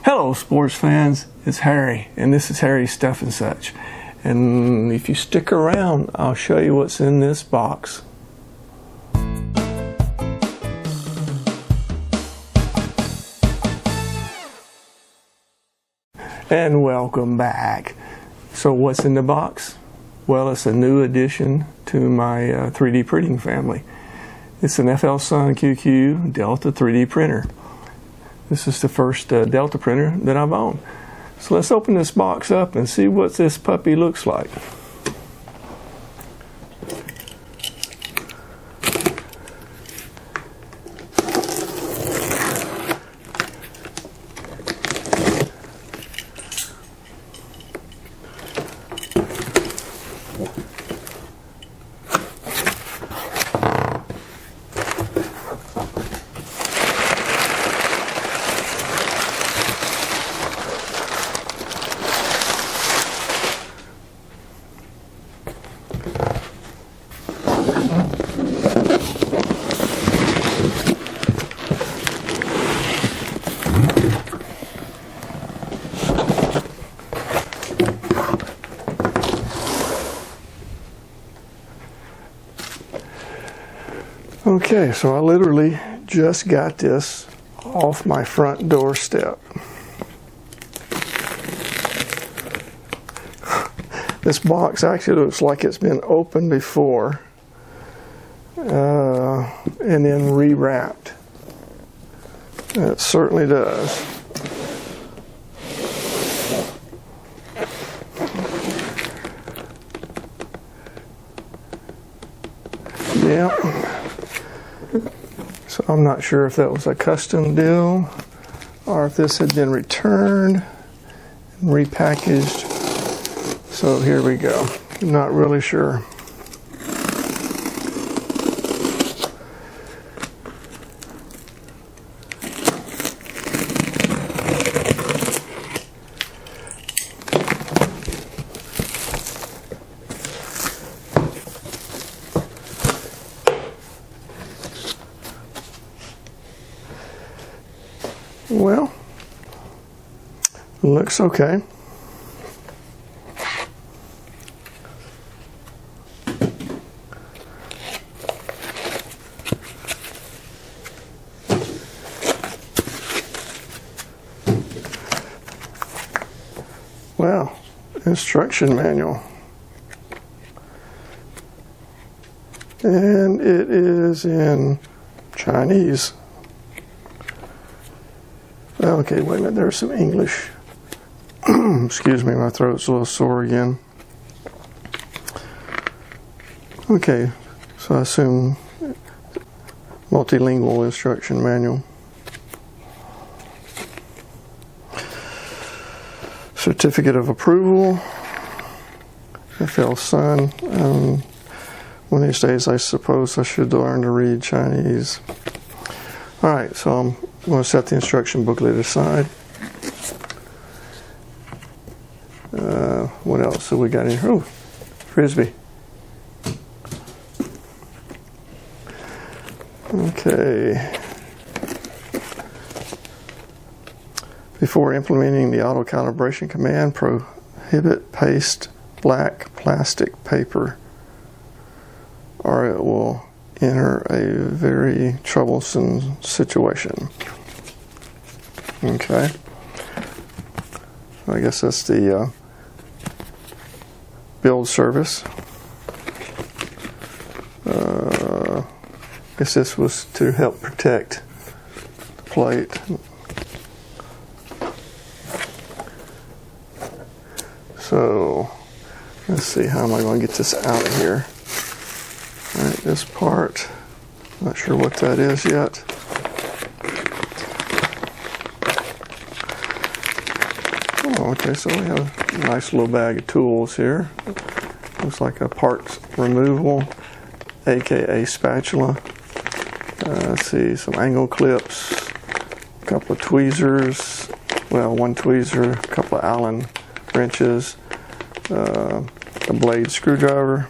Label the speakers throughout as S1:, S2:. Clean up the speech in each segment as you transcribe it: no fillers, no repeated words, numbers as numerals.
S1: Hello sports fans, it's Harry, and this is Harry's Stuff and Such. And if you stick around, I'll show you what's in this box. And welcome back. So what's in the box? Well, it's a new addition to my 3D printing family. It's an FLSUN QQ Delta 3D printer. This is the first Delta printer that I've owned. So let's open this box up and see what this puppy looks like. Okay, so I literally just got this off my front doorstep. This box actually looks like it's been opened before and then rewrapped. It certainly does. Yeah. So I'm not sure if that was a custom deal or if this had been returned and repackaged. So here we go. I'm not really sure. Well, looks okay. Wow, instruction manual. And it is in Chinese. Okay, wait a minute, there's some English. Excuse me, my throat's a little sore again. Okay, so I assume multilingual instruction manual. Certificate of approval, FLSUN. One of these days I suppose I should learn to read Chinese. Alright, so I'm going to set the instruction booklet aside. What else have we got in here? Oh, Frisbee. Okay. Before implementing the auto calibration command, prohibit paste black plastic paper, or it will enter a very troublesome situation. Okay. I guess that's the build service. I guess this was to help protect the plate. So, let's see, how am I going to get this out of here? Alright, this part, not sure what that is yet. Oh, okay, so we have a nice little bag of tools here. Looks like a parts removal, aka spatula. Let's see, some angle clips, a couple of tweezers, well, one tweezer, a couple of Allen wrenches, a blade screwdriver.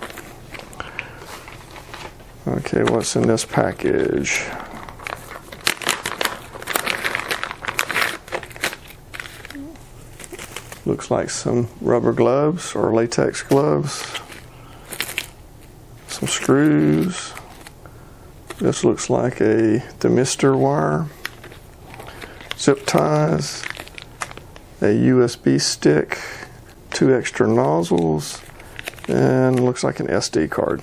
S1: Okay, what's in this package? Looks like some rubber gloves or latex gloves. Some screws. This looks like a thermistor wire. Zip ties. A USB stick. 2 extra nozzles. And looks like an SD card.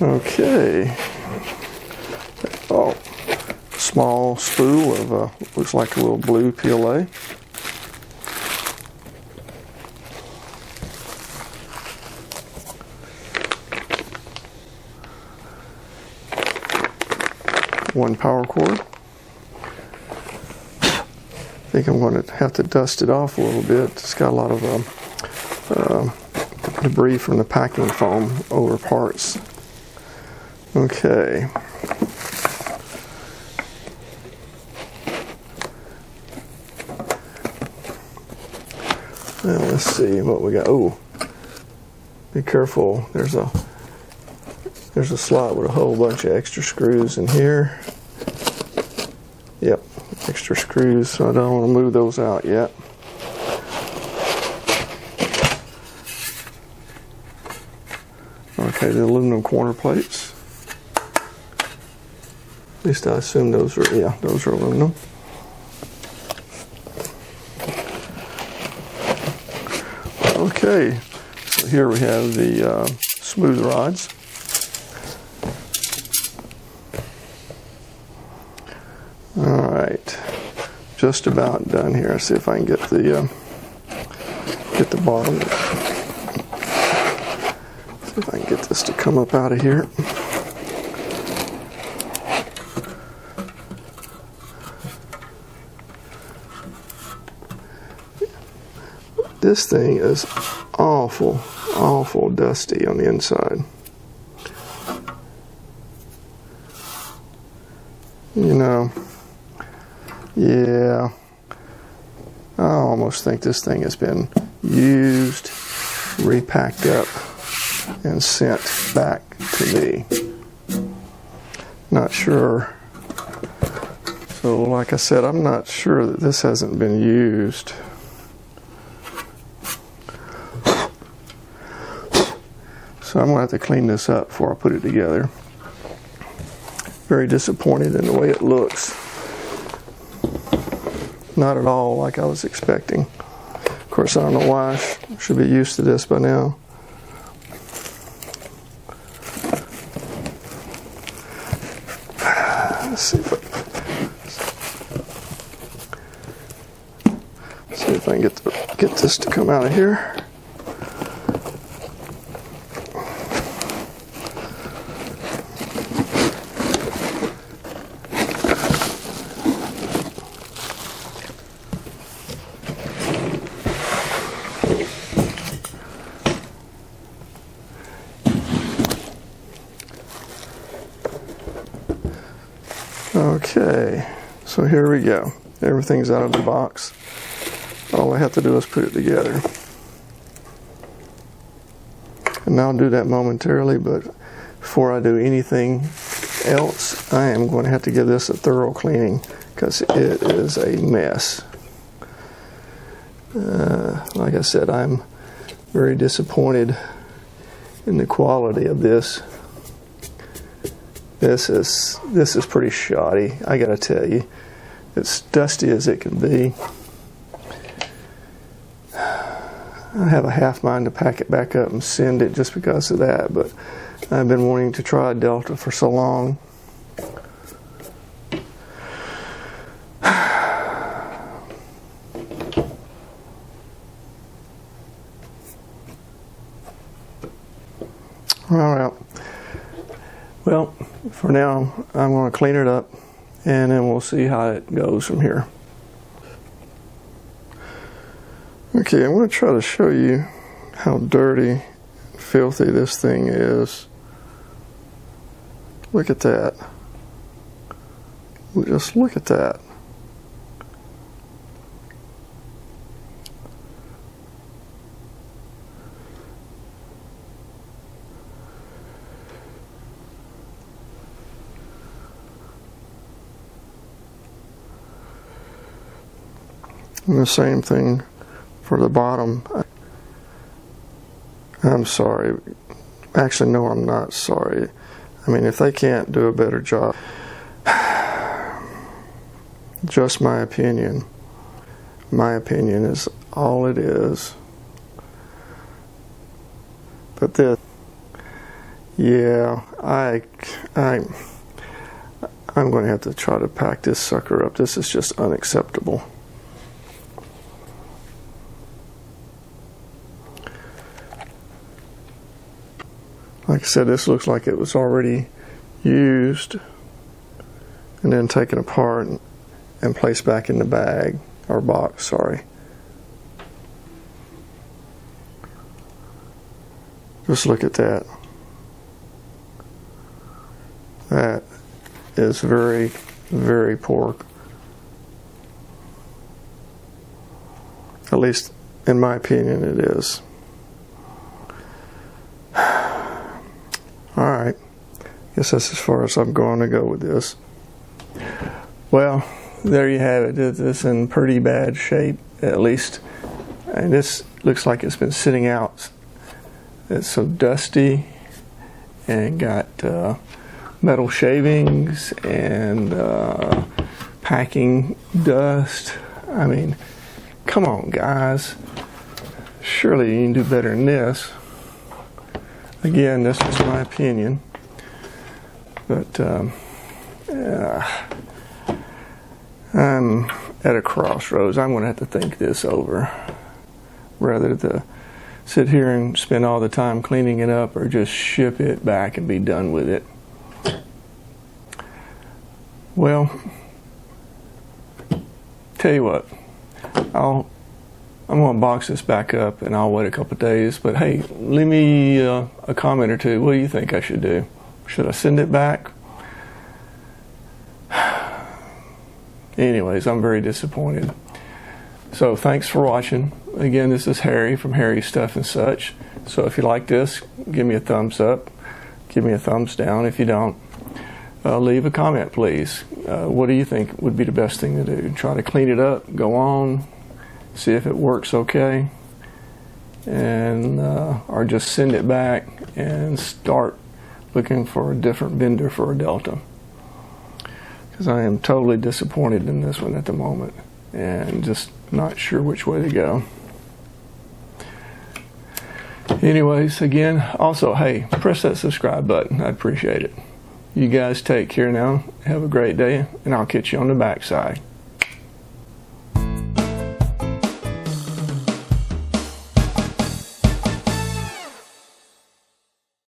S1: Okay. Oh, small spool of looks like a little blue PLA. One power cord. I think I'm going to have to dust it off a little bit. It's got a lot of debris from the packing foam over parts. Okay. Now let's see what we got. Oh, be careful. There's a slot with a whole bunch of extra screws in here. Yep, extra screws, so I don't want to move those out yet. Okay, the aluminum corner plates. At least I assume those are, yeah, those are aluminum. Okay, so here we have the smooth rods. All right, just about done here. See if I can get the bottom. See if I can get this to come up out of here. This thing is awful dusty on the inside. You know, yeah, I almost think this thing has been used, repacked up, and sent back to me. Not sure. So like I said, I'm not sure that this hasn't been used. So I'm going to have to clean this up before I put it together. Very disappointed in the way it looks. Not at all like I was expecting. Of course, I don't know why. I should be used to this by now. Let's see if I can get this to come out of here. Okay, so here we go. Everything's out of the box. All I have to do is put it together. And I'll do that momentarily, but before I do anything else, I am going to have to give this a thorough cleaning because it is a mess. Like I said, I'm very disappointed in the quality of this. This is pretty shoddy, I gotta tell you. It's dusty as it can be. I have a half mind to pack it back up and send it just because of that, but I've been wanting to try Delta for so long. All right. Well, for now, I'm going to clean it up, and then we'll see how it goes from here. Okay, I'm going to try to show you how dirty, filthy this thing is. Look at that. Just look at that. And the same thing for the bottom. I'm sorry. Actually, no, I'm not sorry. I mean, if they can't do a better job, just my opinion. My opinion is all it is. But this, yeah, I'm going to have to try to pack this sucker up. This is just unacceptable. Like I said, this looks like it was already used and then taken apart and placed back in the bag, or box, sorry. Just look at that. That is very, very poor. At least, in my opinion, it is. Alright, guess that's as far as I'm going to go with this. Well, there you have it. It's in pretty bad shape, at least. And this looks like it's been sitting out. It's so dusty and got metal shavings and packing dust. I mean, come on, guys. Surely you can do better than this. Again, this is my opinion, but I'm at a crossroads. I'm going to have to think this over, rather to sit here and spend all the time cleaning it up, or just ship it back and be done with it. Well, tell you what, I'm going to box this back up and I'll wait a couple of days. But hey, leave me a comment or two. What do you think I should do? Should I send it back? Anyways, I'm very disappointed. So thanks for watching. Again, this is Harry from Harry's Stuff and Such. So if you like this, give me a thumbs up. Give me a thumbs down. If you don't, leave a comment, please. What do you think would be the best thing to do? Try to clean it up, go on, see if it works okay, and or just send it back and start looking for a different vendor for a Delta, because I am totally disappointed in this one at the moment and just not sure which way to go. Anyways, again, also, hey, press that subscribe button. I'd appreciate it. You guys take care now. Have a great day, and I'll catch you on the backside.